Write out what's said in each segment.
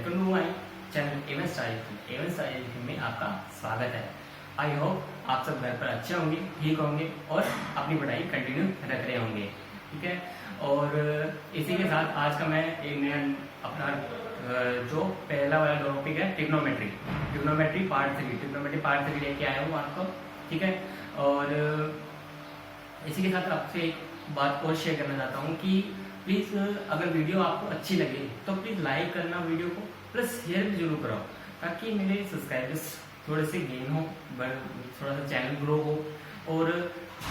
Welcome to my channel Avon style में आपका स्वागत है। आई होप आप सब घर पर अच्छे होंगे, ठीक होंगे और अपनी पढ़ाई कंटिन्यू रख रहे होंगे, ठीक है। और इसी के साथ आज का मैं एक नया अपना जो पहला वाला टॉपिक है ट्रिग्नोमेट्री पार्ट 3 लेके आया हूँ आपको, ठीक है। और इसी के साथ आपसे एक बात और शेयर करना चाहता हूँ कि प्लीज़ अगर वीडियो आपको अच्छी लगे तो प्लीज़ लाइक करना वीडियो को, प्लस शेयर भी जरूर कराओ ताकि मेरे सब्सक्राइबर्स थोड़े से गेन हो, थोड़ा सा चैनल ग्रो हो और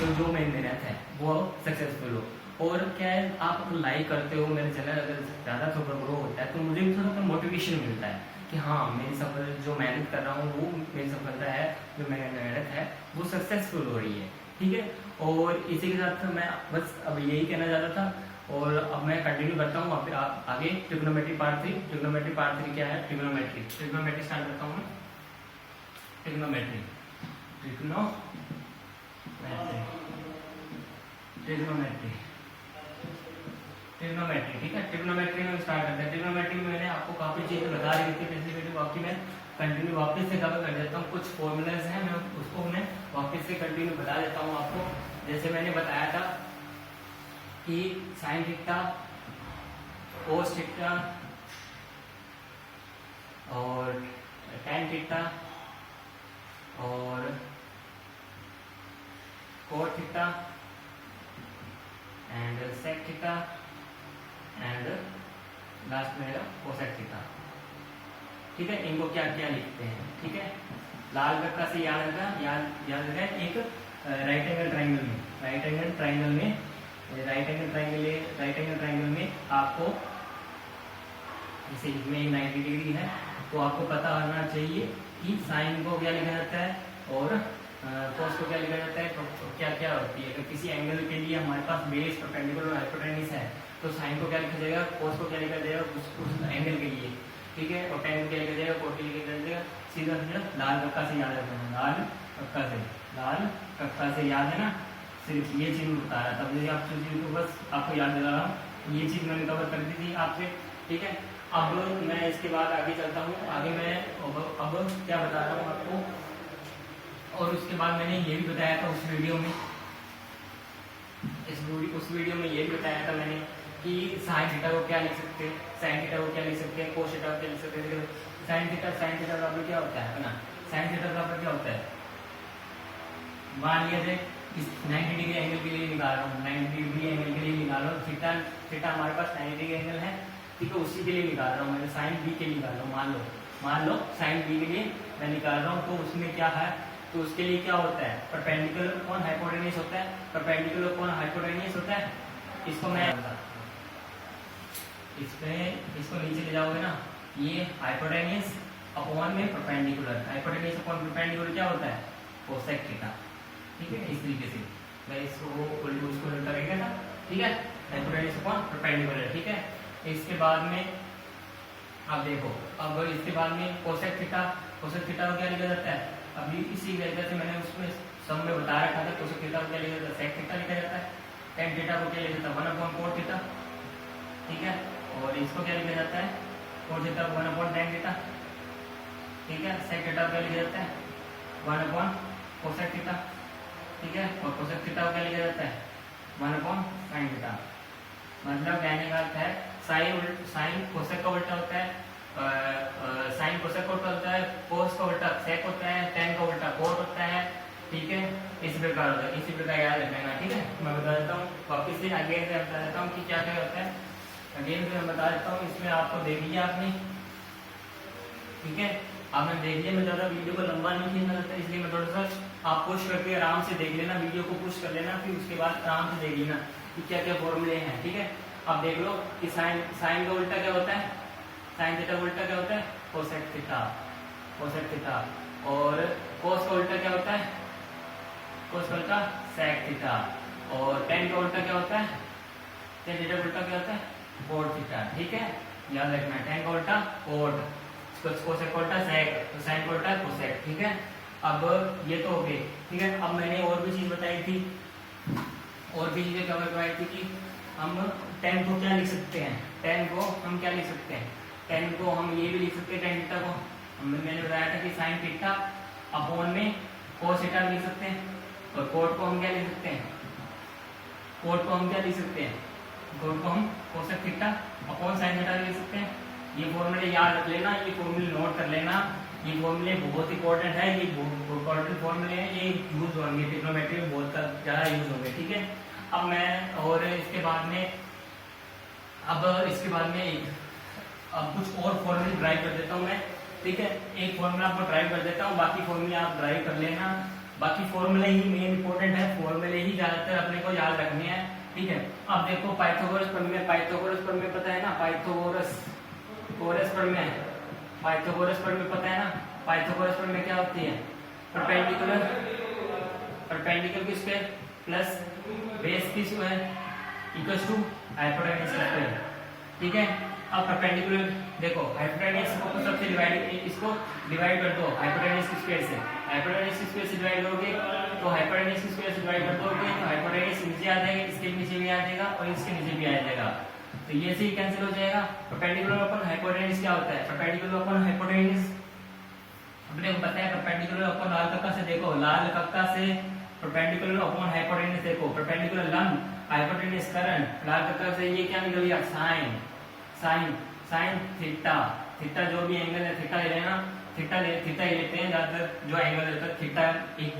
जो मेरी मेहनत है वो सक्सेसफुल हो। और क्या है, आप लाइक करते हो मेरे चैनल, अगर ज़्यादा थोड़ा ग्रो होता है तो मुझे भी थोड़ा सा मोटिवेशन मिलता है कि हाँ मेरी सफल जो मेहनत कर रहा हूँ वो मेरी सफलता है, जो मेरी मेहनत है वो सक्सेसफुल हो रही है, ठीक है। और इसी के साथ मैं बस अब यही कहना चाहता था और अब मैं कंटिन्यू करता हूँ आप आगे ट्रिग्नोमेट्री पार्ट 3 क्या है, ट्रिग्नोमेट्री स्टार्ट करता हूँ मैं। ट्रिग्नोमेट्री ठीक है। ट्रिग्नोमेट्री में स्टार्ट करते हैं। ट्रिग्नोमेट्री में मैंने आपको काफी चीजें बता रही थी पिछली वीडियो, बाकी मैं कंटिन्यू वापस से कवर कर देता हूँ। कुछ फॉर्मूलाज हैं मैं उसको मैं वापस से कंटिन्यू बता देता हूँ आपको। जैसे मैंने बताया था कि साइन थीटा, कोस थीटा और टैन थीटा और cot theta and sec theta and last में कोसेक थीटा, ठीक है। इनको क्या क्या लिखते हैं, ठीक है। लाल रंग से याद रखा एक राइट एंगल ट्राइंगल में आपको जैसे इसमें 90 डिग्री है तो आपको पता होना चाहिए कि साइन को क्या लिखा जाता है और कोस को क्या लिखा जाता है, तो क्या क्या होती है। अगर किसी एंगल के लिए हमारे पास बेस परपेंडिकुलर और हाइपोटेन्यूज है तो साइन को क्या लिखा जाएगा, कोस को क्या लिखा जाएगा उस एंगल के लिए, ठीक है। और टैन को क्या लिखा जाएगा, कोट के लिए लिखा जाएगा। सीधा लाल कक्का से याद रखना, लाल कक्का से याद है ना। सिर्फ ये चीज बता रहा था, तब आप चीज को बस आपको याद दिला रहा हूँ। ये चीज मैंने कवर कर दी थी आपसे, ठीक है। अब मैं इसके बाद आगे चलता हूँ। आगे मैं अब क्या बता रहा हूँ आपको, और उसके बाद मैंने ये भी बताया था उस वीडियो में ये भी बताया था मैंने कि साइन थीटा को क्या लिख सकते हैं, कोस थीटा को क्या लिख सकते हैं। साइन थीटा बराबर क्या होता है अपना, साइन थीटा बराबर क्या होता है, मान लिया जाए इस 90 डिग्री एंगल के लिए निकाल रहा हूँ, 90 डिग्री एंगल के लिए निकाल रहा हूँ। थीटा हमारे पास 90 डिग्री एंगल है, ठीक है। उसी के लिए निकाल रहा हूँ मैं, साइन बी के लिए निकाल रहा हूँ। मान लो साइन बी के लिए मैं निकाल रहा हूँ, तो उसमें क्या है, तो उसके लिए क्या होता है, परपेंडिकुलर कौन हाइपोटेन्यूज होता है, इसको मैं इसको नीचे ले जाओगे ना, ये हाइपोटेन्यूज अपॉन में परपेंडिकुलर, हाइपोटेन्यूज अपॉन परपेंडिकुलर क्या होता है, कोसेक थीटा, ठीक है। इस तरीके से मैं इसको उल्टा रहेगा ना, ठीक है। हाइपोटेन्यूज अपॉन परपेंडिकुलर, ठीक है। इसके बाद में आप देखो, अब इसके बाद में कोसेक थीटा को क्या लिखा जाता है, अभी इसी वजह से मैंने उसमें सब में बता रखा था। कोसेक थीटा को क्या लिखा जाता है, सेक थीटा लिखा जाता है। टैन थीटा को क्या लिखा जाता है, 1/कोट थीटा, ठीक है। और इसको क्या लिखा जाता है, कोट थीटा 1/टैन थीटा, ठीक है। सेक थीटा को क्या लिखा जाता है, 1/कोसेक थीटा, ठीक है। और कोसेक थीटा को क्या लिखा जाता है, 1/साइन थीटा। मतलब कहने का अर्थ है साइन कोसेक का उल्टा होता है, साइन कोसेक का उल्टा होता है, कोस का उल्टा सेक होता है, टैन का उल्टा कोट होता है, ठीक है। इसी प्रकार याद रखना, ठीक है। मैं बता देता हूँ वापिस से आगे से बता देता हूँ कि क्या क्या होता है। अगेन से मैं बता देता हूँ, इसमें आपको देख लिया आपने, ठीक है। आपने देख लिया, मैं ज्यादा वीडियो को लंबा नहीं खींचना चाहता, इसलिए मैं थोड़ा सा आप पुश करके आराम से देख लेना, वीडियो को पुश कर लेना, फिर उसके बाद आराम से देख लेना कि क्या क्या फॉर्मूले हैं, ठीक है। अब देख लो कि साइन का उल्टा क्या होता है, साइन थीटा का उल्टा क्या होता है, कोसेक थीटा। और कोस का उल्टा क्या होता है, कोस का उल्टा सेक थीटा। और टैन का उल्टा क्या होता है, टैन थीटा का उल्टा क्या होता है, कोट थीटा, ठीक है। याद रखना, टैन का उल्टा कोट, कोसेक का उल्टा सेक, तो साइन का उल्टा कोसेक, ठीक है। अब ये तो हो गए, ठीक है। अब मैंने और भी चीज बताई थी, और भी चीजें कवर करवाई थी कि हम टैन को क्या लिख सकते हैं, टैन को हम क्या लिख सकते हैं, टेन को हम ये भी लिख सकते हैं, टेन थीटा को मैंने बताया था कि साइन थीटा अपॉन में कोस थीटा लिख सकते हैं, और कोट को हम क्या लिख सकते हैं, कोट को हम क्या लिख सकते हैं, कोट को हम cosec theta upon sine theta लिख सकते हैं। ये फॉर्मूले याद रख लेना, ये फॉर्मूले नोट कर लेना, ये फॉर्मूले बहुत इंपॉर्टेंट है, ये इंपॉर्टेंट फॉर्मूले हैं, ये यूज होंगे ट्रिग्नोमेट्री में बहुत ज़्यादा यूज होंगे, ठीक है। अब मैं और इसके बाद में अब कुछ और फॉर्मूले ड्राइव कर देता हूँ मैं, ठीक है। एक फॉर्मूला आपको ड्राइव कर देता हूँ, बाकी फॉर्मूले आप ड्राइव कर लेना। बाकी फॉर्मूले ही मेन इंपॉर्टेंट है, फॉर्मूले ही ज्यादातर अपने को याद रखने हैं, ठीक है। अब देखो पाइथागोरस प्रमेय, पाइथागोरस प्रमेय पता है ना, पाइथागोरस प्रमेय, पाइथागोरस प्रमेय पता है ना। पाइथागोरस प्रमेय क्या होती है, परपेंडिकुलर की स्क्वायर प्लस बेस की स्क्वायर इक्वल्स टू हाइपोटेन्यूज की स्क्वायर, ठीक है। अब परपेंडिकुलर देखो, हाइपोटेन्यूज को सबसे इसको डिवाइड कर दो हाइपोटेन्यूज की स्क्वायर से, हाइपोटेन्यूज की स्क्वायर से डिवाइड करोगे तो हाइपोटेन्यूज की स्क्वायर से डिवाइड कर दोगे तो हाइपोटेन्यूज नीचे आ जाएगा, इसके नीचे भी आ जाएगा और इसके नीचे भी आ जाएगा, तो ये से ही कैंसिल हो जाएगा। परपेंडिकुलर अपॉन हाइपोटेन्यूज क्या होता है, परपेंडिकुलर अपॉन हाइपोटेन्यूज अपने को पता है, परपेंडिकुलर अपॉन लाल कक्का से देखो, लाल कक्का से परपेंडिकुलर अपॉन हाइपोटेन्यूज देखो, परपेंडिकुलर लंब हाइपोटेन्यूज करंट, लाल कक्का से ये क्या निकल गया, साइन थीटा, थीटा जो भी एंगल है थीटा ले लेना, थीटा ही लेते हैं ज्यादातर, जो एंगल रहता है थीटा एक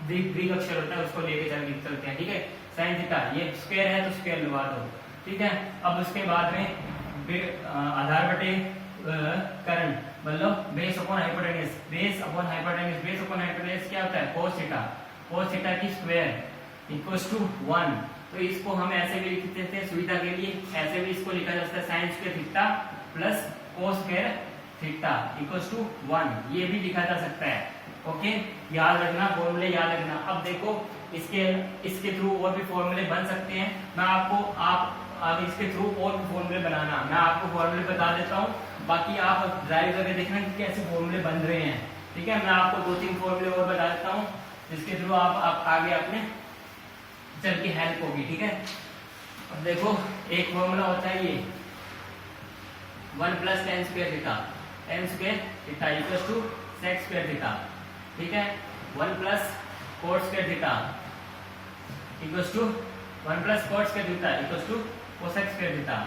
ग्रीक अक्षर होता है उसको लेके चलते हैं, ठीक है। साइन थीटा ये स्क्वायर है तो स्क्वायर लगा दो, ठीक है। अब उसके बाद में आधार बटे करंट मतलब base upon hypotenuse, base upon hypotenuse क्या होता है, cos थीटा की स्क्वायर इक्वल्स टू 1। तो इसको हम ऐसे भी लिख देते हैं सुविधा के लिए, ऐसे भी इसको लिखा जा सकता है sine square theta plus cos square theta equals to 1, ये भी लिखा जा सकता है, ओके। याद रखना, फॉर्मूले याद रखना। अब देखो इसके थ्रू और भी फॉर्मूले बन सकते हैं, मैं आप इसके थ्रू और भी फॉर्मूले बनाना, मैं आपको फॉर्मूले बता देता हूँ, बाकी आप ड्राइव करके देखना कि कैसे फॉर्मूले बन रहे हैं, ठीक है। मैं आपको 2-3 फॉर्मूले और बता देता हूँ जिसके थ्रू आप आगे अपने चल की हेल्प होगी, ठीक है। अब देखो एक फॉर्मूला होता है ये 1 plus tan square theta equals to sec square theta, ठीक है। 1 plus cot square theta equals to 1 plus cot square theta equals to cosec square theta,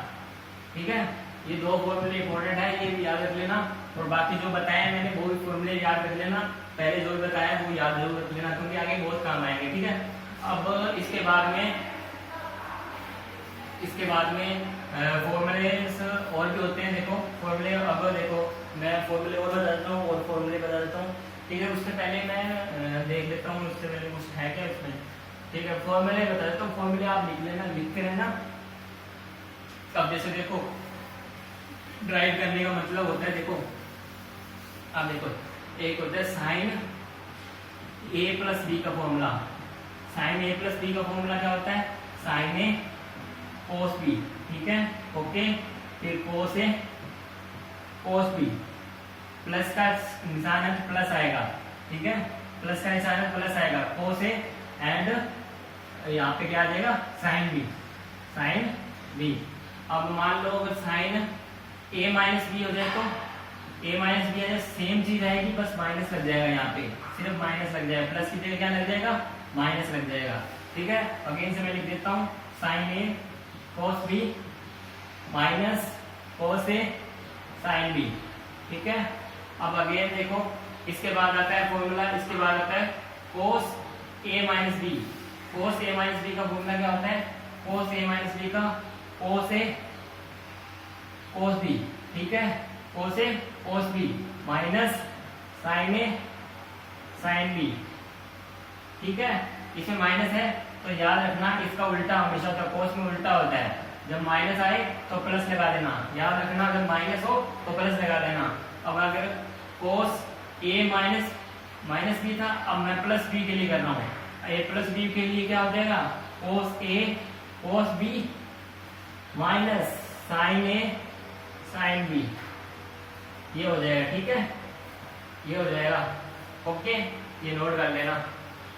ठीक है। ये दो फॉर्मूले इंपॉर्टेंट है, ये भी याद रख लेना, और बाकी जो बताया मैंने वो भी फॉर्मूले याद रख लेना, पहले जो भी बताया वो याद जरूर रख लेना क्योंकि आगे बहुत काम आएंगे, ठीक है। अब इसके बाद में फॉर्मूले और भी होते हैं, देखो फॉर्मूले, अब देखो मैं फॉर्मूले और बता देता हूँ और फॉर्मूले बता देता हूँ, ठीक है। उससे पहले मैं देख लेता हूँ उससे पहले कुछ है क्या इसमें, ठीक है। फॉर्मूले बता देता हूँ, फॉर्मूले आप लिख लेना, लिखते रहना। अब जैसे देखो ड्राइव करने का मतलब होता है, देखो अब देखो एक होता है साइन ए प्लस बी का फॉर्मूला, साइन ए प्लस बी का फॉर्मूला क्या होता है, साइन ए कोस बी, ठीक है, ओके। फिर कोस ए कोस बी, प्लस का निशान है प्लस आएगा, ठीक है, प्लस का निशान है प्लस आएगा, कोस ए एंड यहाँ पे क्या आ जाएगा, साइन बी। अब मान लो अगर साइन ए माइनस बी हो जाए तो ए माइनस बी है सेम चीज आएगी, बस माइनस लग जाएगा, यहाँ पे सिर्फ माइनस लग जाएगा, प्लस की जगह क्या लग जाएगा, माइनस लग जाएगा, ठीक है। अगेन से मैं लिख देता हूँ साइन ए कोस बी माइनस कोस ए साइन बी, ठीक है। अब अगेन देखो इसके बाद आता है फॉर्मूला, इसके बाद आता है कोस ए माइनस बी, कोस ए माइनस बी का फॉर्मूला क्या होता है, कोस ए माइनस बी का कोस ए कोस बी, ठीक है, कोस ए कोस बी माइनस साइन ए साइन बी, ठीक है। इसमें माइनस है तो याद रखना इसका उल्टा हमेशा होता है, कोस में उल्टा होता है, जब माइनस आए तो प्लस लगा देना, याद रखना अगर माइनस हो तो प्लस लगा देना। अब अगर कोस ए माइनस बी था, अब मैं प्लस बी के लिए कर रहा हूँ, ए प्लस बी के लिए क्या हो जाएगा, कोस ए कोस बी माइनस साइन ए साइन बी, ये हो जाएगा, ठीक है, ये हो जाएगा, ओके। ये नोट कर लेना,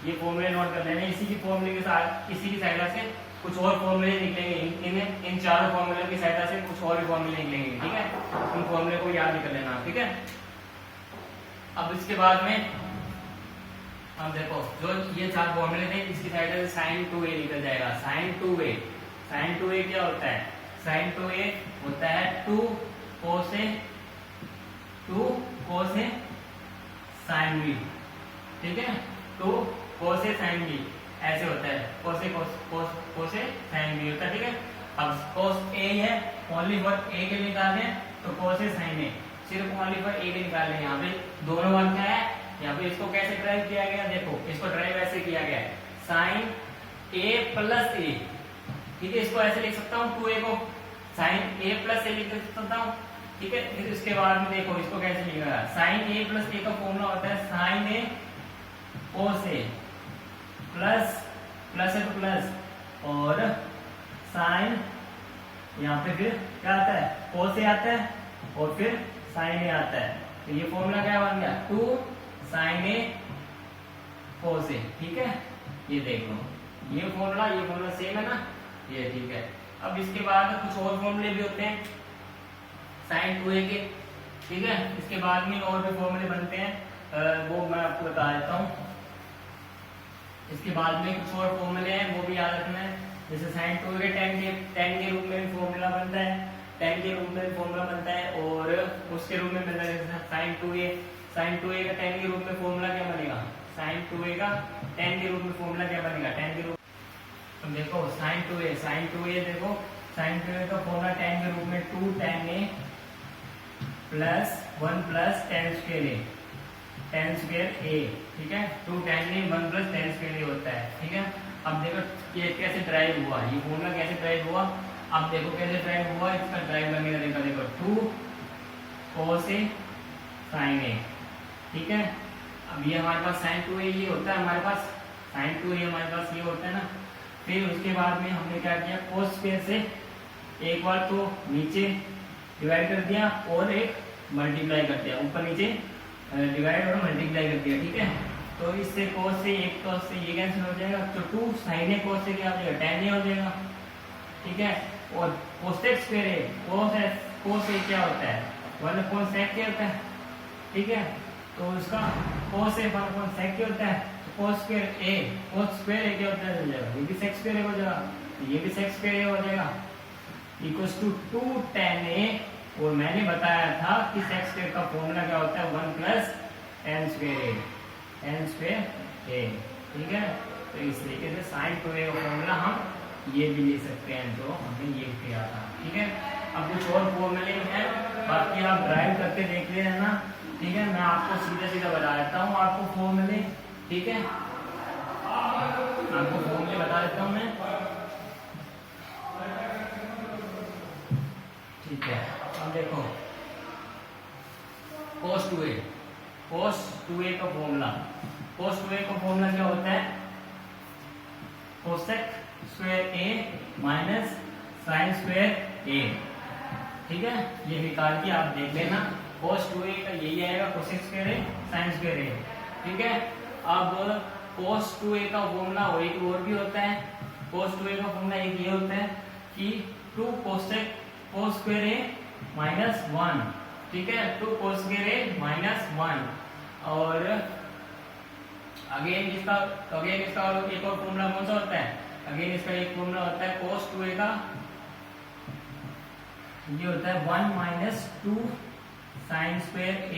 ये फॉर्मूले नोट कर लेना। इसी की फॉर्मूले के साथ, इसी की सहायता से कुछ और फॉर्मूले निकलेंगे, इन चारों फॉर्मूले की सहायता से कुछ और भी फॉर्मूले निकलेंगे, ठीक है। उन फॉर्मूले को याद कर लेना, ठीक है। अब इसके बाद में अब देखो, जो ये चार फॉर्मूले थे, इसकी सहायता से sin 2a निकल जाएगा। sin 2a क्या होता है? sin 2a होता है 2 cos a sin b, ठीक है। 2 cos a sin b ऐसे होता है, cos a sin b होता है, ठीक है। अब cos a है, ओनली फॉर a के लिए निकालते हैं, तो cos a sin a सिर्फ ओनली फॉर a के निकाल रहे हैं। यहाँ पे दोनों बात क्या है, यहाँ पे इसको कैसे ड्राइव किया गया, देखो इसको ड्राइव ऐसे किया गया है, sin a प्लस a, ठीक है। इसको ऐसे लिख सकता हूँ, 2a को sin a प्लस a लिख सकता हूँ, ठीक है। फिर इसके बाद में देखो इसको कैसे लिखेगा, sin a प्लस a का फॉर्मूला होता है sin a cos a plus है तो प्लस, और sin यहाँ पे फिर क्या आता है, cos a आता है, और फिर sin a आता है। तो ये फॉर्मूला क्या बन गया, 2 sin a cos a, ठीक है। ये देख लो, ये फॉर्मूला सेम है ना, ये ठीक है। अब इसके बाद कुछ और फॉर्मूले भी होते हैं sin 2a के, ठीक है। इसके बाद में और भी फॉर्मूले बनते हैं, वो मैं आपको बता देता हूँ। इसके बाद में कुछ और फॉर्मूले हैं, वो भी याद रखना है। जैसे sin 2a के tan के रूप में फॉर्मूला बनता है, tan के रूप में फॉर्मूला बनता है, और उसके रूप में बनता है sin 2a का tan के रूप में फॉर्मूला क्या बनेगा, sin 2a का tan के रूप में फॉर्मूला क्या बनेगा, tan के रूप। तो देखो sin 2a देखो, sin 2a का फॉर्मूला tan के रूप में 2 tan a plus 1 plus tan square a, ठीक है। 2 tan a 1 plus tan square a होता है, ठीक है। अब देखो ये कैसे ड्राइव हुआ, ये फॉर्मूला कैसे ड्राइव हुआ, अब देखो कैसे ड्राइव हुआ, इसका ड्राइव करने का तरीका देखो, 2 cos a sin a, ठीक है। अब ये हमारे पास sin 2a ये होता है, हमारे पास sin 2a हमारे पास ये होता है ना। फिर उसके बाद में हमने क्या किया, cos स्क्वायर से एक बार तो नीचे डिवाइड कर दिया और एक मल्टीप्लाई कर दिया, ऊपर नीचे डिवाइड और मल्टीप्लाई कर दिया, ठीक है। तो इससे cos से एक cos से ये कैंसिल हो जाएगा, तो 2 sin a cos से क्या हो जाएगा, tan a हो जाएगा, ठीक है। और cosec स्क्वायर है, cos a क्या होता है, 1 sec क्या होता है, ठीक है। तो उसका cos a 1 sec क्या होता है, cos स्क्वायर a क्या होता है, हो जाएगा, ये भी sec स्क्वायर a हो जाएगा, ये भी sec स्क्वायर a हो जाएगा, इक्वल्स टू 2 tan a। और मैंने बताया था कि sec स्क्वायर का फॉर्मूला क्या होता है, 1 प्लस tan स्क्वायर a, ठीक है। तो इस तरीके से sin 2a का फॉर्मूला हम ये भी लिख सकते हैं, जो हमने ये किया था, ठीक है। अब कुछ और फॉर्मूले हैं, बाकी आप ड्राइव करके देख लेना, ठीक है। मैं आपको सीधा बता देता हूँ आपको फॉर्मूले, ठीक है। आपको फॉर्मूले बता देता हूँ मैं, ठीक है। अब देखो cos 2a का फॉर्मूला क्या होता है, cosec square a minus sin square a, ठीक है। ये निकाल के आप देख लेना, cos 2a का यही आएगा, cosec square a sin square a, ठीक है। अब cos 2a का फॉर्मूला एक और भी होता है, cos 2a का फॉर्मूला एक ये होता है कि 2 cos स्क्वायर a माइनस 1, ठीक है, 2 cos स्क्वायर a माइनस 1। और अगेन इसका एक और फॉर्मूला कौन सा होता है, अगेन इसका एक फॉर्मूला होता है cos 2a का, ये होता है 1 minus 2 sin square a,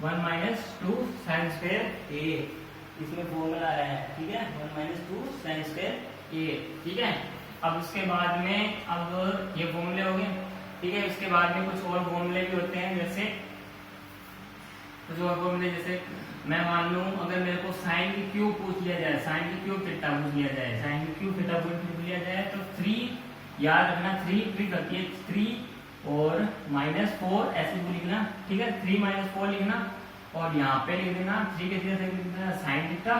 1 minus 2 sin square a, इसमें फॉर्मूला आया है, ठीक है, 1 माइनस 2 sin स्क्वायर a, ठीक है। अब उसके बाद में अब ये फॉर्मूले हो गए, ठीक है। इसके बाद में कुछ और फॉर्मूले भी होते हैं, जैसे कुछ और फॉर्मूले, जैसे मैं मान लूं अगर मेरे को साइन की क्यूब पूछ लिया जाए, साइन की क्यूब थीटा पूछ लिया जाए, साइन की क्यूब थीटा पूछ लिया जाए, तो 3 याद रखना, 3 ट्रिक होती है, 3 और -4 ऐसे भी लिखना, ठीक है। 3 - 4 लिखना, और यहाँ पे लिख देना 3 के जगह लिख देना साइन थीटा,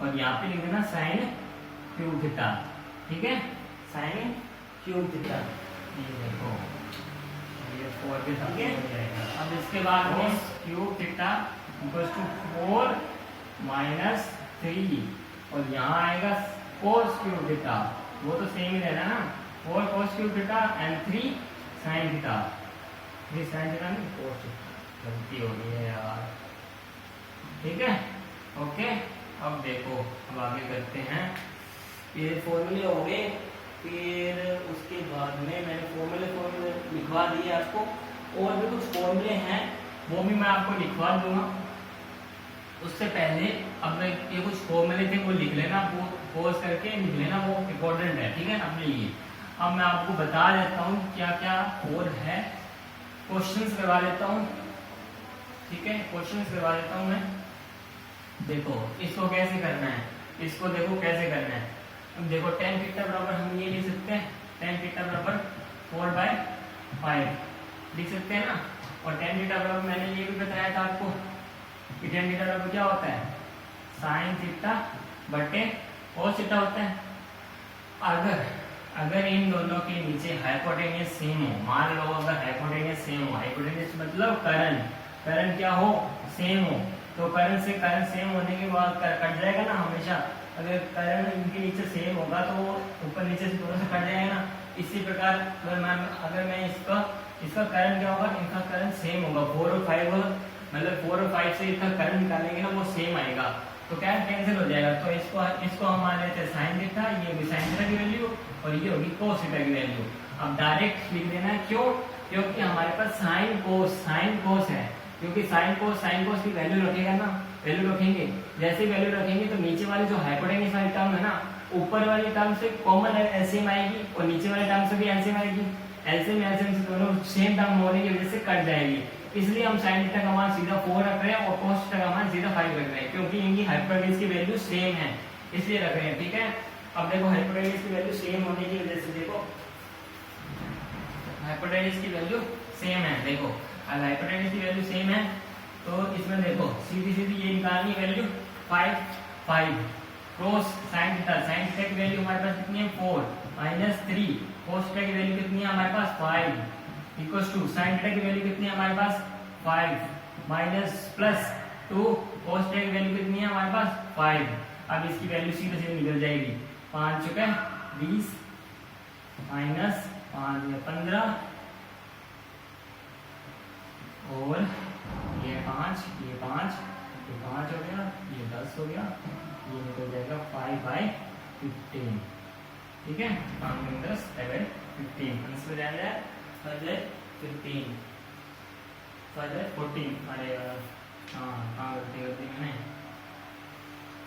और यहाँ पे लिख देना साइन क्यूब थीटा, ठीक है, साइन क्यूब थीटा, ये देखो ये 4 के साथ हो जाएगा। अब इसके बाद में क्यूब थीटा इक्वल्स टू 4 - 3 और यहाँ आएगा cos क्यूब थीटा, वो तो सेम ही रहना ना, 4 cos cube theta and 3 sin theta, 3 sin theta नहीं cos थीटा, गलती हो गई है यार, ठीक है ओके। अब देखो अब आगे करते हैं, ये फॉर्मूले हो गए, फिर उसके बाद में मैंने फॉर्मूले लिखवा दिए आपको, और भी कुछ फॉर्मूले हैं वो भी मैं आपको लिखवा दूंगा। उससे पहले अब मैं ये कुछ फॉर्मूले थे वो लिख लेना, वो पॉज करके लिख लेना, वो इम्पोर्टेंट है, ठीक है अपने लिए। अब मैं आपको बता देता हूँ क्या क्या और है, क्वेश्चंस करवा देता हूँ, ठीक है क्वेश्चंस करवा देता हूँ मैं। देखो इसको कैसे करना है, इसको देखो कैसे करना है। अब देखो tan थीटा बराबर हम ये लिख सकते हैं, tan थीटा बराबर 4/5 लिख सकते हैं ना, और tan थीटा बराबर मैंने ये भी बताया था आपको कि tan थीटा बराबर क्या होता है, sin थीटा बटे cos थीटा होता है। अगर इन दोनों के नीचे हाइपोटेन्यूज सेम हो, मान लो अगर हाइपोटेन्यूज सेम हो, हाइपोटेन्यूज मतलब करण क्या हो, सेम हो, तो करण से करण सेम होने के बाद कट जाएगा ना हमेशा। अगर करण इनके नीचे सेम होगा तो ऊपर नीचे से दोनों से कट जाएगा ना। इसी प्रकार अगर मैं इसका करण क्या होगा, इनका करण सेम होगा, 4 और 5 मतलब 4 और 5 से इसका करण निकालेंगे ना वो सेम आएगा, तो क्या कैंसिल हो जाएगा। तो इसको हम मान लेते हैं साइन थीटा, ये होगी साइन थीटा की वैल्यू और ये होगी कोस थीटा की वैल्यू। अब डायरेक्ट लिख देना है, क्यों, क्योंकि हमारे पास साइन कोस है, क्योंकि साइन कोस की वैल्यू रखेगा ना, वैल्यू रखेंगे, जैसे वैल्यू रखेंगे तो नीचे वाली जो हाइपोटेन्यूज वाली टर्म है ना, ऊपर वाली टर्म से कॉमन एलसीएम आएगी और नीचे वाली टर्म से भी एलसीएम आएगी, एलसीएम से दोनों सेम टर्म होने की वजह से कट जाएगी। इसलिए हम साइन थीटा का मान सीधा 4 रख रहे हैं और कोस थीटा का मान सीधा 5 रख रहे हैं, क्योंकि इनकी हाइपोटेन्यूज की वैल्यू सेम है इसलिए रख रहे हैं, ठीक है। अब देखो हाइपोटेन्यूज की वैल्यू सेम होने की वजह से, देखो हाइपोटेन्यूज की वैल्यू सेम है, देखो अगर हाइपोटेन्यूज की वैल्यू सेम है तो इसमें देखो सीधी ये निकालनी वैल्यू 5 कोस साइन थीटा की वैल्यू हमारे पास कितनी है 4 माइनस 3 कोस थीटा की वैल्यू कितनी है हमारे पास 5 इक्वल्स टू साइन थीटा की वैल्यू कितनी है हमारे पास 5 माइनस प्लस 2 कोस थीटा की वैल्यू कितनी है हमारे पास 5। अब इसकी वैल्यू सीधे सीधे निकल जाएगी, 5 चुके 20 माइनस 5 15 और ये 5 हो गया, ये 10 हो गया, ये निकल जाएगा 5/15, ठीक है 5 10 15 आंसर जाएगा 5/15 5/14। अरे हाँ कहाँ गलती करती मैंने,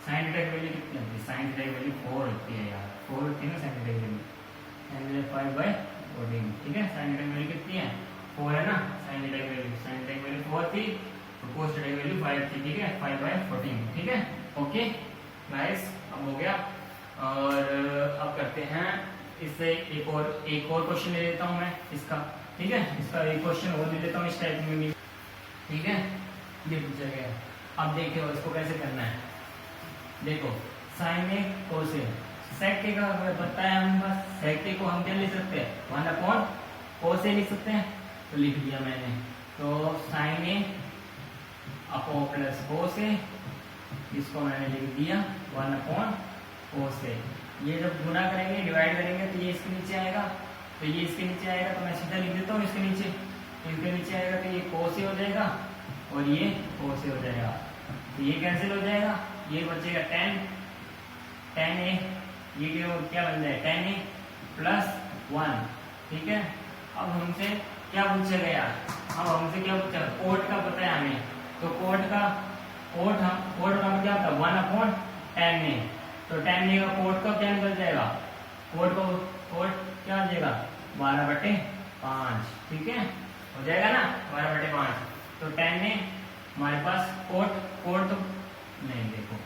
साइन थीटा की वैल्यू कितनी होती है, साइन थीटा की वैल्यू 4 होती है यार, 4 होती है ना साइन थीटा की वैल्यू, साइन 5/14, ठीक है साइन थीटा की वैल्यू कितनी है 4 है ना, साइन थीटा की वैल्यू 4 थी तो कोस थीटा की वैल्यू 5 थी, ठीक है 5/14, ठीक है ओके नाइस। अब हो गया, और अब करते हैं इससे एक और क्वेश्चन ले लेता हूँ मैं इसका, ठीक है इसका एक क्वेश्चन और ले लेता हूँ इस टाइप में भी, ठीक है ये पूछा गया। अब देखिए इसको कैसे करना है, देखो साइन ए कोस ए, सेक ए का पता है हमें पास, सेक ए को हम क्या लिख सकते हैं 1/cos ए लिख सकते हैं, तो लिख दिया मैंने, तो साइन ए अपॉन प्लस कोस ए, इसको मैंने लिख दिया 1/cos ए। ये जब गुना करेंगे डिवाइड करेंगे तो ये इसके नीचे आएगा, तो ये इसके नीचे आएगा, तो मैं सीधा लिख देता हूँ इसके नीचे आएगा, तो ये cos ए हो जाएगा और ये cos ए हो जाएगा, तो ये कैंसिल हो जाएगा, ये बचेगा tan ए, ये क्या बन जाएगा tan ए प्लस 1, ठीक है। अब हमसे क्या पूछा गया, कोट का पता है हमें, तो कोट का क्या था 1/tan ए, तो tan ए का कोट का क्या निकल जाएगा, कोट क्या हो जाएगा 12/5, ठीक है हो जाएगा ना 12/5। तो tan ए हमारे पास कोट तो नहीं, देखो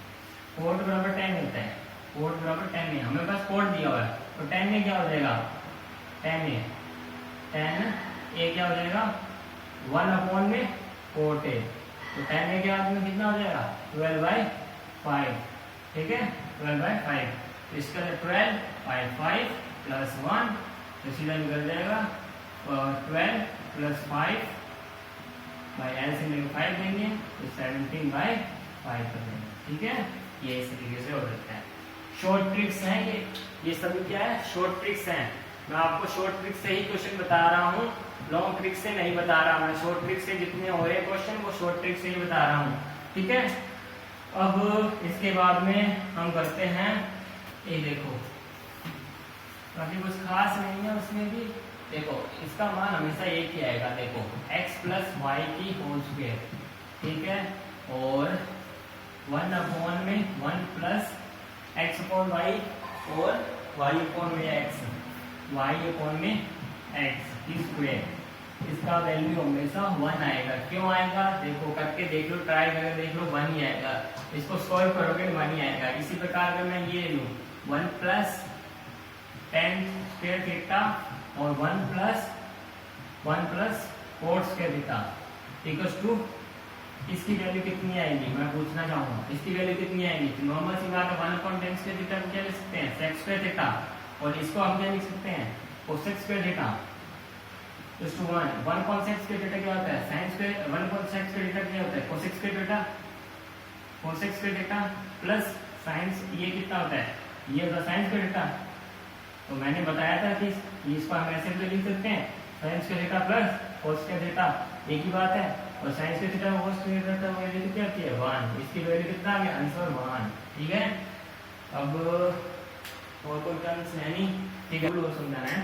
कोट बराबर tan होता है, कोट बराबर tan ए, हमें पास कोट दिया हुआ है, तो tan ए क्या हो जाएगा tan ए क्या हो जाएगा 1/कोट ए, तो tan ए के बाद में कितना हो जाएगा 12/5, ठीक है 12/5, तो इसका 12/5 प्लस 1, तो सीधा निकल जाएगा 12 प्लस 5 बाई एल से 5 देंगे तो 17/5 कर देंगे, ठीक है ये इस तरीके से हो सकता है। शॉर्ट ट्रिक्स हैं ये सभी क्या है, शॉर्ट ट्रिक्स हैं। मैं आपको शॉर्ट ट्रिक से ही क्वेश्चन बता रहा हूँ, लॉन्ग ट्रिक से नहीं बता रहा। मैं शॉर्ट ट्रिक से जितने हो रहे क्वेश्चन वो शॉर्ट ट्रिक से ही बता रहा हूँ, ठीक है। अब इसके बाद में हम करते हैं, ये देखो काफी कुछ खास नहीं है उसमें भी। देखो इसका मान हमेशा एक ही आएगा, देखो x प्लस वाई की होल स्क्वायर, ठीक है, और 1 अपॉन में 1 प्लस एक्स अपॉन वाई और y अपॉन में x, y अपॉन में x की स्क्वायर। इसका वैल्यू हमेशा 1 आएगा। क्यों आएगा, देखो करके देख लो, ट्राई करके देख लो, 1 ही आएगा। इसको सॉल्व करोगे 1 ही आएगा। इसी प्रकार अगर मैं ये लूँ 1 प्लस tan स्क्वायर थीटा और 1 plus cos square theta equals to, इसकी वैल्यू कितनी आएगी मैं पूछना चाहूंगा, इसकी वैल्यू कितनी आएगी। तो नॉर्मल सी बात है 1/tan स्क्वायर थीटा को क्या लिख सकते हैं, sec स्क्वायर थीटा, और इसको हम क्या लिख सकते हैं, cosec square theta equals to 1 cosec square theta क्या होता है, sin square 1 cosec square theta क्या होता है, cosec square theta, cosec square theta plus sin, ये कितना होता है, ये होता है sin स्क्वायर थीटा। तो मैंने बताया था कि इसको हम ऐसे भी लिख सकते हैं, sin square theta plus cos square theta, एक ही बात है। और sin square theta cos square theta की वैल्यू क्या होती है 1, इसकी वैल्यू कितना आ गया, आंसर 1, ठीक है। अब और कोई टर्म्स है नहीं, ठीक है। रूल समझाना है,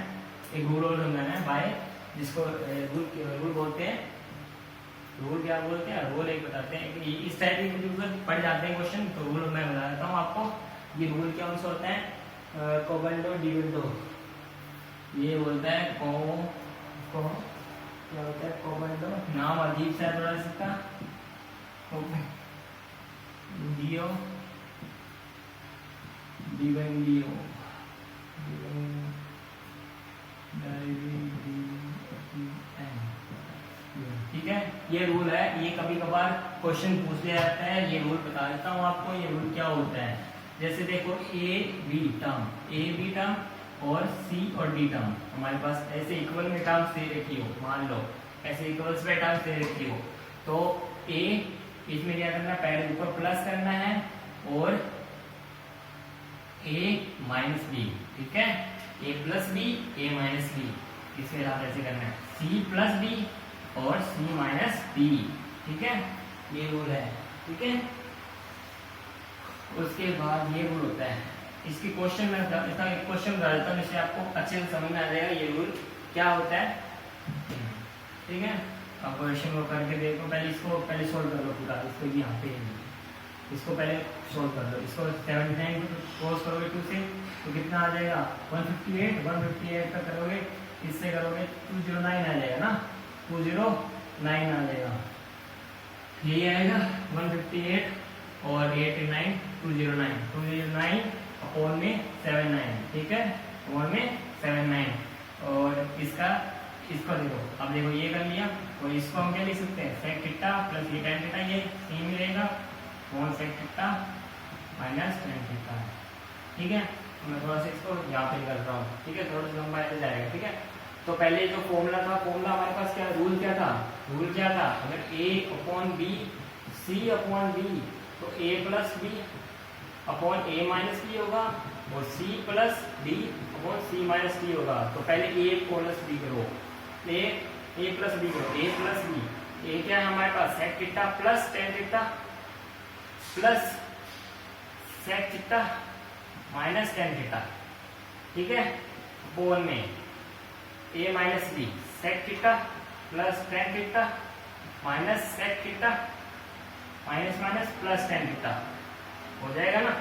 एक रूल और समझाना है बाय, जिसको रूल बोलते हैं। रूल क्या बोलते हैं, रूल एक बताते हैं कि इस टाइप के पढ़ जाते हैं क्वेश्चन, तो रूल मैं बता देता हूँ आपको। ये रूल क्या उनसे होता है, कोबेल्डो डिविल्डो, ये बोलता है क्या होता है कोबेल्डो, नाम अजीब सा है थोड़ा सा, डियो डिवेंडियो, ठीक है। ये रूल है, ये कभी कभार क्वेश्चन पूछ लिया जाता है, ये रूल बता देता हूँ आपको। ये रूल क्या होता है, जैसे देखो ए बी टर्म और सी और डी टर्म हमारे पास ऐसे इक्वल में टर्म्स दे रखी हो, मान लो ऐसे इक्वल्स में टर्म्स दे रखी हो, तो ए इसमें क्या करना है, पहले ऊपर प्लस करना है और a माइनस बी, ठीक है, a plus B a minus B, इसके साथ ऐसे करना है c प्लस बी और c माइनस बी, ठीक है, ये रूल है, ठीक है। उसके बाद ये रूल होता है, इसकी क्वेश्चन में इसका एक क्वेश्चन बता देता हूँ, इससे आपको अच्छे से समझ में आ जाएगा ये रूल क्या होता है, ठीक है। अब क्वेश्चन को करके देखो, पहले सोल्व कर लो पूरा, इसको यहाँ पे इसको पहले सोल्व कर लो। इसको 79 क्रॉस करोगे 2 से तो कितना आ जाएगा 158 का करोगे, इससे करोगे 209 आ जाएगा ना, 209 आ जाएगा, यही आएगा 158 और 89 209 अपॉन में 79, ठीक है, अपॉन में 79। और इसको देखो, अब देखो ये कर लिया, और इसको हम क्या लिख सकते हैं, sec थीटा प्लस ये tan थीटा, ये सेम ही रहेगा, upon sec theta minus tan theta, ठीक है। तो मैं थोड़ा सा इसको यहाँ पे कर रहा हूँ, ठीक है, थोड़ा सा लंबा ऐसे जाएगा, ठीक है। तो पहले जो फॉर्मूला हमारे पास क्या रूल क्या था, अगर a upon B c upon B, तो a plus B upon a minus B होगा, और c plus D upon c minus D होगा। तो पहले a प्लस बी करो, a प्लस बी करो, a प्लस बी, a क्या है हमारे पास sec theta plus tan theta plus sec theta minus tan theta, ठीक है, अपॉन में a minus B sec theta plus tan theta minus sec theta minus minus plus tan theta, हो जाएगा ना,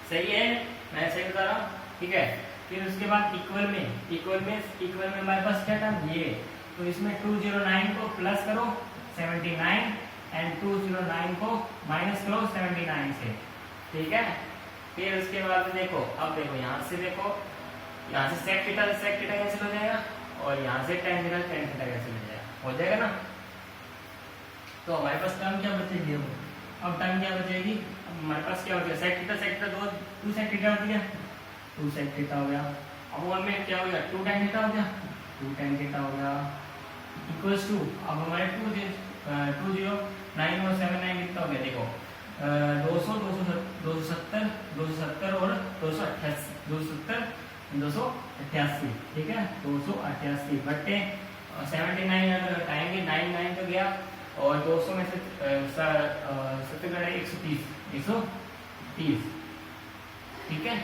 सही है, मैं ऐसे बता रहा हूँ, ठीक है। फिर उसके बाद इक्वल में हमारे पास क्या था ये, तो इसमें 209 को प्लस करो 79 एंड 209 को माइनस करो 79 से, ठीक है। फिर उसके बाद देखो, अब देखो यहाँ से sec थीटा कैंसिल हो जाएगा, और यहाँ से tan थीटा कैंसिल हो जाएगा, हो जाएगा ना। तो हमारे पास टर्म क्या बचेगी, अब टर्म क्या बचेगी, हमारे पास क्या हो गया, sec थीटा 2 sec थीटा हो गया, 2 sec थीटा हो गया, अब वन में क्या हो गया 2 tan थीटा हो गया, 2 tan थीटा हो गया, इक्वल्स टू, अब हमारे 209 और 79 कितना हो गया, देखो 200, 270, 270 और 288, 270, 288, ठीक है, 288 बट्टे 79 अगर हटाएंगे 99 तो गया, और 200 में से 70 घटाए 130, 130, ठीक है,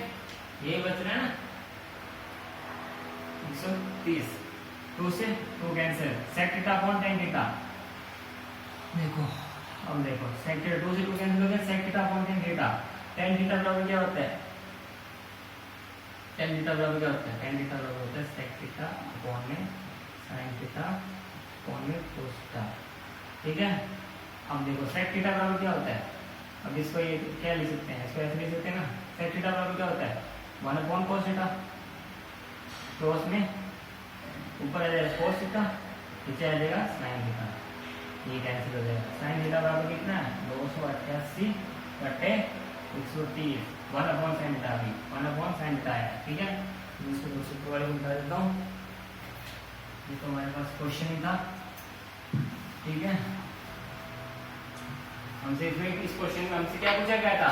ये बच रहा है ना 130, 2 से 2 cancel, sec theta upon tan theta, देखो अब देखो sec थीटा 2 से 2 कैंसिल हो गया, sec theta upon tan theta, tan theta बराबर क्या होता है, tan थीटा बराबर क्या होता है, tan थीटा बराबर होता है sec थीटा अपॉन में sin थीटा अपॉन में cos थीटा, ठीक है। अब देखो sec थीटा बराबर क्या होता है, अब इसको ये क्या लिख सकते हैं, इसको ऐसे लिख सकते हैं ना, sec थीटा बराबर क्या होता है 1 अपॉन cos थीटा, क्रॉस में ऊपर आ जाएगा cos थीटा, नीचे आ जाएगा sin थीटा, ये कैंसिल हो जाएगा, sin थीटा बराबर कितना है 288 बटे 130, 1 अपॉन sin थीटा भी 1 अपॉन sin थीटा है, ठीक है। इसको दूसरे वाले को बता देता हूँ, ये तो हमारे पास क्वेश्चन ही था, ठीक है। हमसे इस क्वेश्चन में हमसे क्या पूछा गया था,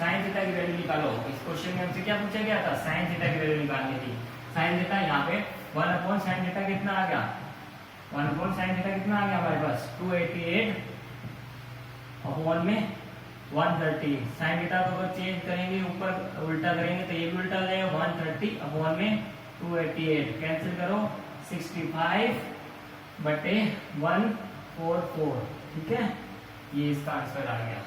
sin थीटा की वैल्यू निकालो, इस क्वेश्चन में हमसे क्या पूछा गया था, sin थीटा की वैल्यू निकालनी थी, sin थीटा यहाँ पे 1 अपॉन sin थीटा कितना आ गया, 1 अपॉन sin थीटा कितना आ गया हमारे पास 288 अपॉन में 130, sin थीटा को अगर चेंज करेंगे ऊपर उल्टा करेंगे तो ये भी उल्टा हो जाएगा, 130 अपॉन में 288 कैंसिल करो 65 बटे 144, ठीक है, ये इसका आंसर आ गया।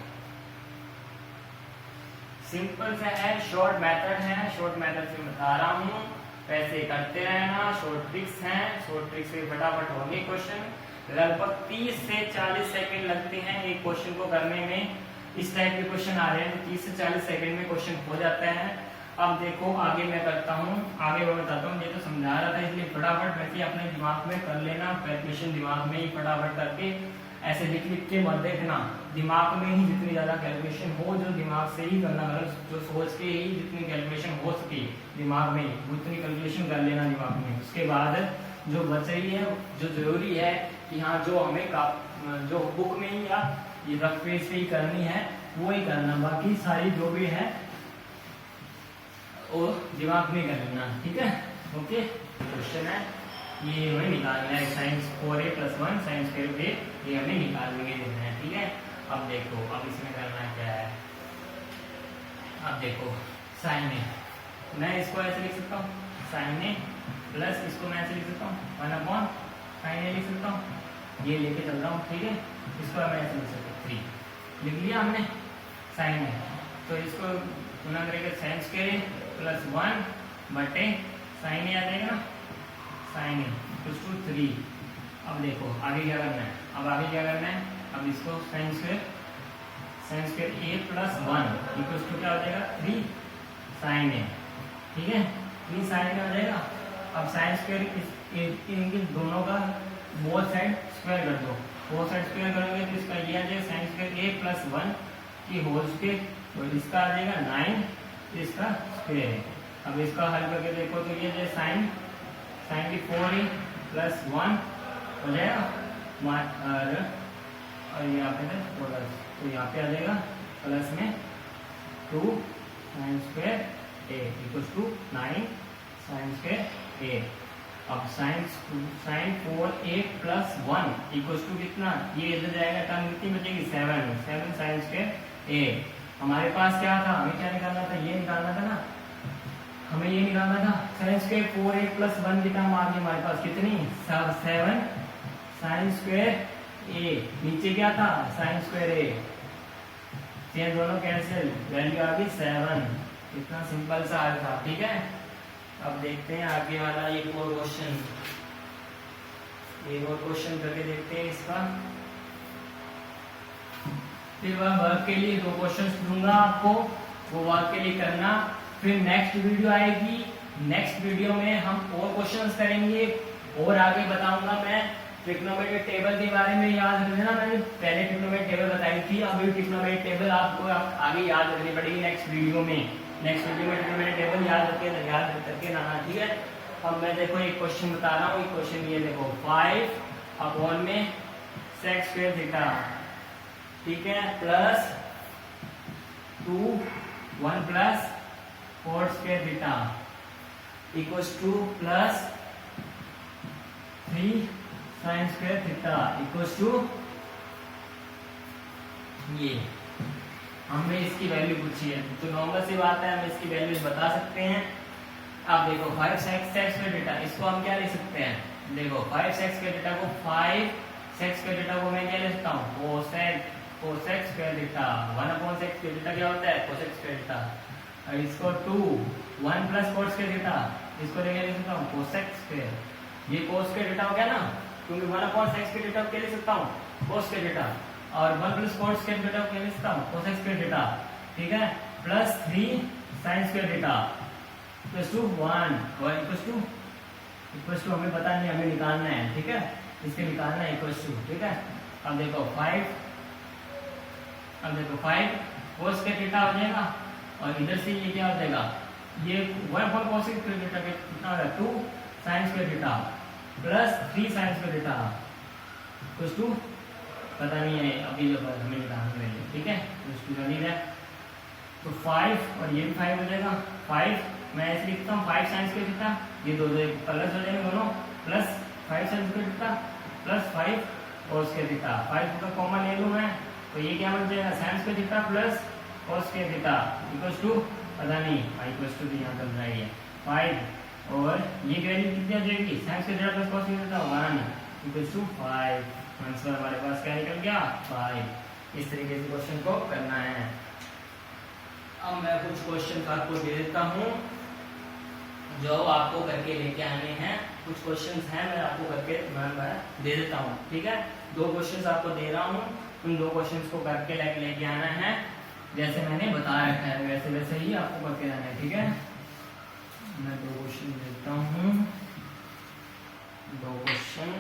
सिंपल सा है, शॉर्ट मेथड है, शॉर्ट मेथड से बता रहा हूँ, वैसे करते रहना, शॉर्ट ट्रिक्स हैं, शॉर्ट ट्रिक्स से फटाफट होंगे क्वेश्चन, लगभग 30 से 40 सेकंड लगते हैं एक क्वेश्चन को करने में, इस टाइप के क्वेश्चन आ रहे हैं 30 से 40 सेकंड में क्वेश्चन हो जाता है। अब देखो आगे मैं करता हूँ, आगे मैं बताता हूँ, ये तो समझा रहा था इसलिए फटाफट वैसे अपने दिमाग में कर लेना, कैलकुलेशन दिमाग में ही फटाफट करके ऐसे लिख लिख के मत देखना, दिमाग में ही जितनी ज्यादा कैलकुलेशन हो, जो दिमाग से ही करना, मतलब जो सोच के ही जितनी कैलकुलेशन हो सके दिमाग में उतनी कैलकुलेशन कर लेना दिमाग में। उसके बाद जो बच रही है, जो जरूरी है कि हाँ जो हमें जो बुक में ही या ये रफ पेज पे ही करनी है वो ही करना, बाकी सारी जो भी है वो दिमाग में कर लेना, ठीक है। ओके, क्वेश्चन है ये हमें निकालना है, science 4a + 1 science square a, ये हमें निकालने के देना है, ठीक है। अब देखो अब इसमें करना क्या है, अब देखो साइन ए, मैं इसको ऐसे लिख सकता हूँ साइन ए प्लस इसको मैं ऐसे लिख सकता हूँ 1 अपॉन साइन ए लिख सकता हूँ, ये लेके चल रहा हूँ, ठीक है। इसको मैं ऐसे लिख सकता हूँ 3, लिख लिया हमने साइन ए, तो इसको गुना करेंगे साइन स्क्वायर ए प्लस 1 बटे साइन ए आ जाएगा, साइन ए इक्वल टू 3। अब देखो आगे क्या करना है, अब आगे क्या करना है, अब इसको sine square A plus 1 equal to क्या हो जाएगा 3 साइन ए, ठीक है, 3 साइन ए हो जाएगा। अब साइन स्क्वायर इनके दोनों का बोथ साइड स्क्वायर कर दो, बोथ साइड स्क्वायर करोगे तो इसका ये आ जाएगा साइन स्क्वायर ए प्लस 1 की होल स्क्वायर, तो इसका आ जाएगा 9, इसका स्क्वायर है। अब इसका हल करके देखो तो ये जो साइन की 4a प्लस 1 हो जाएगा, और यहाँ पे प्लस, तो यहाँ पे आ जाएगा प्लस में 2 sine square A equal to 9 sine square A. अब sine 4a plus 1 equal to कितना, ये इधर जाएगा टर्म कितनी बचेगी 7 साइन स्क्वायर ए। हमारे पास क्या था, हमें क्या निकालना था, ये निकालना था ना, हमें ये निकालना था साइन स्क्वायर 4a प्लस 1 की टर्म आ गई हमारे पास कितनी 7 साइन स्क्वायर ए, नीचे क्या था साइन स्क्वायर ए, चेंज दोनों कैंसिल, वैल्यू आ गई 7, इतना सिंपल सा हल था, ठीक है। अब देखते हैं आगे वाला एक और क्वेश्चन, एक और क्वेश्चन करके देखते हैं इसका। फिर वह वर्क के लिए 2 क्वेश्चंस दूंगा आपको, वो वर्क के लिए करना, फिर नेक्स्ट वीडियो आएगी, नेक्स्ट वीडियो में हम और क्वेश्चंस करेंगे और आगे बताऊंगा मैं ट्रिग्नोमेट्रिक टेबल के बारे में। याद रखना, मैंने पहले ट्रिग्नोमेट्रिक टेबल बताई थी, अभी ट्रिग्नोमेट्रिक टेबल आपको आगे याद रखनी पड़ेगी नेक्स्ट वीडियो में। नेक्स्ट वीडियो में ट्रिग्नोमेट्रिक टेबल याद करके लाना, ठीक है। अब मैं देखो एक क्वेश्चन बता रहा हूँ, एक क्वेश्चन ये देखो 5 अपॉन में सेक स्क्वायर थीटा, ठीक है, plus 2 1 plus cot square theta equals to plus 3 sine square theta equals to ये हमने इसकी वैल्यू पूछी है, तो नॉर्मल सी बात है हम इसकी वैल्यू बता सकते हैं। आप देखो 5 सेक्स स्क्वायर थीटा, इसको हम क्या लिख सकते हैं, देखो 5 सेक्स स्क्वायर थीटा को 5 सेक्स स्क्वायर थीटा को मैं क्या लिख सकता हूँ, cosec square theta 1 sex square theta क्या होता है, कोसेक स्क्वायर थीटा। और इसको 2 1 प्लस कोट स्क्वायर थीटा, इसको लेके लिख सकता हूँ कोसेक स्क्वायर, ये कोस स्क्वायर थीटा हो गया ना, क्योंकि 1 सेक्स स्क्वायर थीटा क्या लिख सकता हूँ, कोस स्क्वायर थीटा, और 1 प्लस कोट स्क्वायर थीटा को क्या लिख सकता हूँ, कोसेक स्क्वायर थीटा, ठीक है, plus 3 sine square theta equals to 1 और इक्वल्स टू हमें पता नहीं, हमें निकालना है, ठीक है, इसके निकालना है इक्वल्स टू, ठीक है। अब देखो 5 कोस स्क्वायर थीटा हो जाएगा, और इधर से ये क्या हो जाएगा, ये 1 कोसेक स्क्वायर थीटा कितना हो रहा है 2 sine square theta plus 3 sine square theta equals to पता नहीं है अभी जो हमें निकालना है, ठीक है, उसकी वैल्यू है तो 5 और ये भी 5 हो जाएगा, 5 मैं ऐसे लिखता हूँ 5 साइन स्क्वायर थीटा, ये दो प्लस हो जाएंगे दोनों, plus 5 sign square theta plus 5 कोस स्क्वायर थीटा, 5 का कॉमन ले लूँ मैं, तो ये क्या बन जाएगा sine square theta plus cos square theta equals to पता नहीं इक्वल्स टू यहाँ तक जाएगी 5 और ये वैल्यू कितनी आ जाएगी, sine square theta plus cos square theta 1 equals to 5, answer हमारे पास क्या निकल गया 5। इस तरीके से क्वेश्चन को करना है। अब मैं कुछ क्वेश्चन आपको दे देता हूँ जो आपको करके लेके आने हैं, कुछ क्वेश्चंस हैं मैं आपको करके मैं दे देता हूँ, ठीक है, 2 क्वेश्चंस आपको दे रहा हूँ, उन 2 क्वेश्चंस को करके लेके आना है, जैसे मैंने बता रखा है वैसे ही आपको करके आना है, ठीक है। मैं 2 क्वेश्चन देता हूँ, 2 क्वेश्चन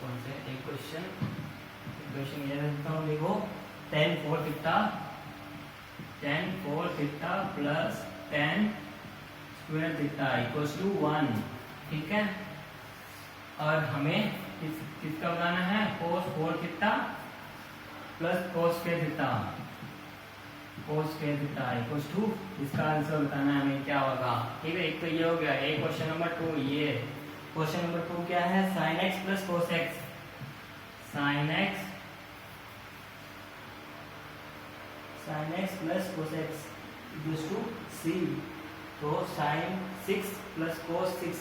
कौन से, एक क्वेश्चन ये देता हूँ, देखो tan 4 theta plus tan square theta equals to 1, ठीक है, और हमें किसका बताना है, cos 4 theta plus cos square theta equals to, इसका आंसर बताना है हमें क्या होगा, ठीक है। एक तो ये हो गया, एक क्वेश्चन नंबर 2, ये क्वेश्चन नंबर 2 क्या है, sin x plus cos x, sin x plus cos x equals to c, तो sin 6 plus cos 6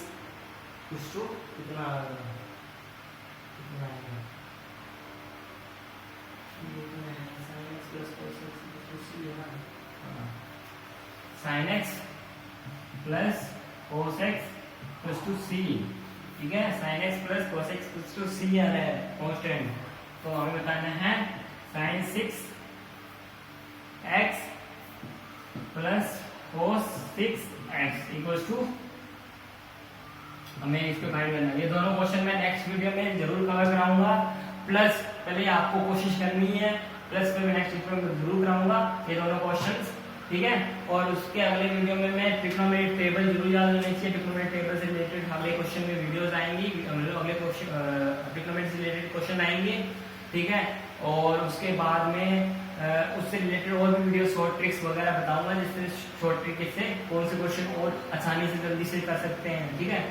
equals to कितना आएगा, sin x plus cos x equals to c, ठीक है, sin x plus cos x equals to c आ रहा है constant, तो हमें बताना है sin 6 x plus cos 6 x equals to, हमें इसको फाइंड करना है। ये दोनों क्वेश्चन मैं नेक्स्ट वीडियो में जरूर कवर कराऊंगा, प्लस पहले आपको कोशिश करनी है, प्लस फिर मैं नेक्स्ट वीडियो में जरूर कराऊंगा ये दोनों क्वेश्चंस, ठीक है। और उसके अगले वीडियो में मैं ट्रिग्नोमेट्रिक टेबल जरूर याद होना चाहिए, ट्रिग्नोमेट्रिक टेबल से रिलेटेड अगले क्वेश्चन में वीडियोस आएंगी, अगले क्वेश्चन ट्रिग्नोमेट्री से रिलेटेड क्वेश्चन आएंगे, ठीक है। और उसके बाद में उससे रिलेटेड और भी वीडियो शॉर्ट ट्रिक्स वगैरह बताऊंगा, जिससे शॉर्ट ट्रिक से कौन से क्वेश्चन और आसानी से जल्दी से कर सकते हैं, ठीक है।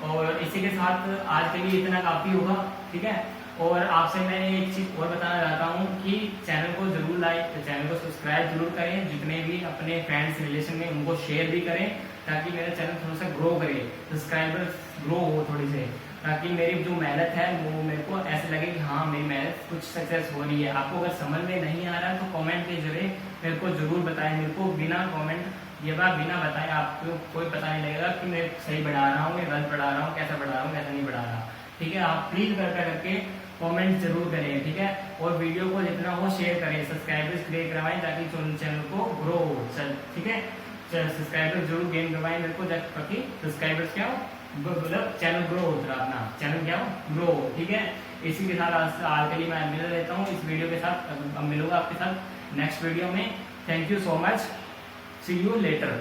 और इसी के साथ आज के लिए इतना काफी होगा, ठीक है। और आपसे मैं एक चीज और बताना चाहता हूँ कि चैनल को जरूर चैनल को सब्सक्राइब जरूर करें, जितने भी अपने फ्रेंड्स रिलेशन में उनको शेयर भी करें, ताकि मेरा चैनल थोड़ा सा ग्रो करे, सब्सक्राइबर ग्रो हो थोड़ी से, ताकि मेरी जो मेहनत है वो मेरे को ऐसे लगे कि हाँ मेरी मेहनत कुछ सक्सेस हो रही है। आपको अगर समझ में नहीं आ रहा है तो कमेंट के जरिए मेरे को जरूर बताएं, मेरे को बिना कमेंट ये बात बिना बताए आपको कोई पता नहीं लगेगा कि मैं सही बढ़ा रहा हूँ या गलत बढ़ा रहा हूँ, कैसा बढ़ा रहा हूँ कैसा नहीं बढ़ा रहा, ठीक है। आप प्लीज करके कमेंट जरूर करें, ठीक है। और वीडियो को जितना हो शेयर करें, सब्सक्राइबर्स क्रिएट करवाएं ताकि चैनल को ग्रो हो, ठीक है। सब्सक्राइबर्स जरूर गेन करवाएं मेरे को, ताकि सब्सक्राइबर्स क्या हो, मतलब चैनल ग्रो हो, अपना चैनल क्या हो ग्रो हो, ठीक है। इसी के साथ आज के लिए मैं मिल लेता हूँ इस वीडियो के साथ, अब मिलूंगा आपके साथ नेक्स्ट वीडियो में। Thank you so much, see you letter.